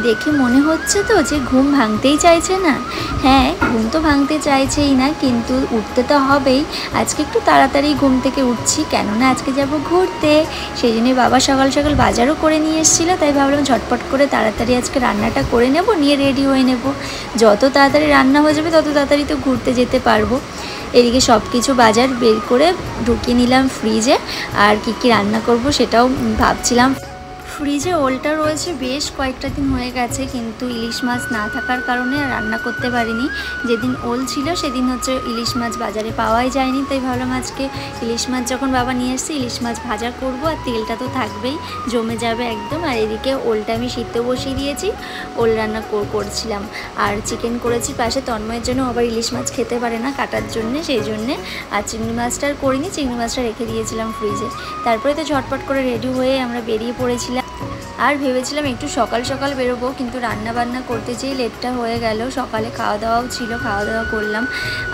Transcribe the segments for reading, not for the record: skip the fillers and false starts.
দেখে মনে হচ্ছে তো যে ঘুম ভাঙতেই চাইছে না? হ্যাঁ, ঘুম তো ভাঙতে চাইছেই না, কিন্তু উঠতে তো হবেই। আজকে একটু তাড়াতাড়ি ঘুম থেকে উঠছি, কেননা আজকে যাব ঘুরতে। সেই জন্যই বাবা সকাল সকাল বাজারও করে নিয়ে এসেছিলো, তাই ভাবলাম ঝটপট করে তাড়াতাড়ি আজকে রান্নাটা করে নেব, নিয়ে রেডি হয়ে নেব। যত তাড়াতাড়ি রান্না হয়ে যাবে তত তাড়াতাড়ি তো ঘুরতে যেতে পারবো। এদিকে সব কিছু বাজার বের করে ঢুকিয়ে নিলাম ফ্রিজে, আর কি রান্না করব সেটাও ভাবছিলাম। ফ্রিজে ওলটা রয়েছে, বেশ কয়েকটা দিন হয়ে গেছে, কিন্তু ইলিশ মাছ না থাকার কারণে রান্না করতে পারিনি। যেদিন ওল ছিল সেদিন হচ্ছে ইলিশ মাছ বাজারে পাওয়াই যায়নি, তাই ভাবলাম আজকে ইলিশ মাছ যখন বাবা নিয়ে এসছে ইলিশ মাছ ভাজা করব, আর তেলটা তো থাকবেই, জমে যাবে একদম। আর এদিকে ওলটা আমি সিদ্ধ বসিয়ে দিয়েছি, ওল রান্না করছিলাম। আর চিকেন করেছি পাশে, তন্ময়ের জন্য আবার ইলিশ মাছ খেতে পারে না কাটার জন্যে, সেই জন্যে। আর চিংড়ি মাছটা আর করিনি, চিংড়ি মাছটা রেখে দিয়েছিলাম ফ্রিজে। তারপরে তো ঝটপট করে রেডি হয়ে আমরা বেরিয়ে পড়েছিলাম। আর ভেবেছিলাম একটু সকাল সকাল বেরোবো, কিন্তু রান্না বান্না করতে যেই লেটটা হয়ে গেল। সকালে খাওয়া দাওয়াও ছিল, খাওয়া দাওয়া করলাম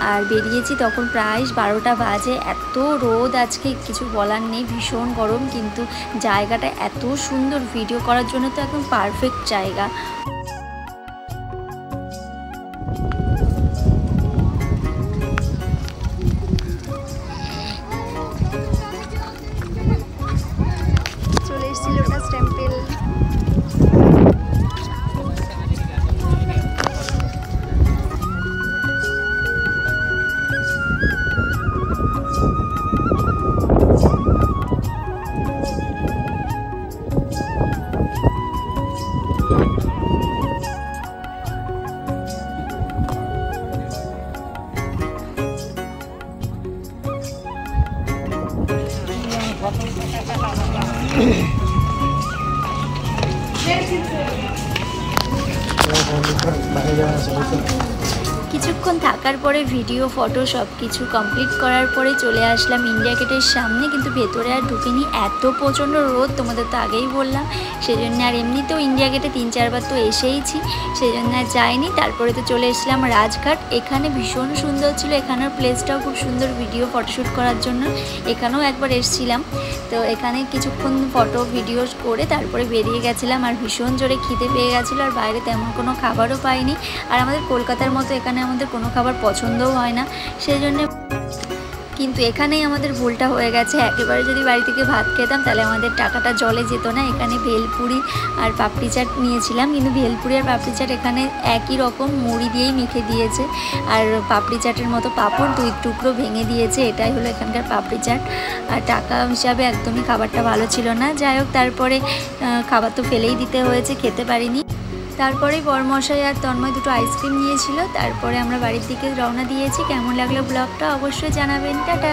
আর বেরিয়েছি, তখন প্রায় 12টা বাজে। এত রোদ আজকে কিছু বলার নেই, ভীষণ গরম, কিন্তু জায়গাটা এত সুন্দর, ভিডিও করার জন্য তো একদম পারফেক্ট জায়গা। চলে এসেছি লোটাস টেম্পল। কিছুক্ষণ থাকার পরে ভিডিও ফটো সব কিছু কমপ্লিট করার পরে চলে আসলাম ইন্ডিয়া গেটের সামনে, কিন্তু ভেতরে আর ঢুকিনি, এত প্রচণ্ড রোদ, তোমাদের তো আগেই বললাম। সেই জন্য আর এমনিতেও ইন্ডিয়া গেটে 3-4 বার তো এসেইছি, সেই জন্য আর যাইনি। তারপরে তো চলে এসলাম রাজঘাট। এখানে ভীষণ সুন্দর ছিল, এখানের প্লেসটাও খুব সুন্দর ভিডিও ফটোশ্যুট করার জন্য। এখানেও একবার এসেছিলাম, তো এখানে কিছুক্ষণ ফটো ভিডিও করে তারপরে বেরিয়ে গেছিলাম। আর ভীষণ জোরে খিদে পেয়ে গেছিলো, আর বাইরে তেমন কোনো খাবারও পাইনি। আর আমাদের কলকাতার মতো এখানে আমাদের কোনো খাবার পছন্দও হয় না, সেই জন্য। কিন্তু এখানেই আমাদের ভুলটা হয়ে গেছে, একেবারে যদি বাড়ি থেকে ভাত খেতাম তাহলে আমাদের টাকাটা জলে যেত না। এখানে ভেলপুরি আর পাপড়ি চাট নিয়েছিলাম, কিন্তু ভেলপুরি আর পাপড়ি চাট এখানে একই রকম, মুড়ি দিয়েই মেখে দিয়েছে। আর পাপড়ি চাটের মতো পাঁপড় 2 টুকরো ভেঙে দিয়েছে, এটাই হলো এখানকার পাপড়ি চাট। আর টাকা হিসাবে একদমই খাবারটা ভালো ছিল না। যাই হোক, তারপরে খাবার তো ফেলেই দিতে হয়েছে, খেতে পারিনি। তারপরে বরমশাই আর তন্ময় দুটো আইসক্রিম নিয়েছিল। তারপরে আমরা বাড়ির দিকে রওনা দিয়েছি। কেমন লাগলো ব্লগটা অবশ্যই জানাবেন। টাটা।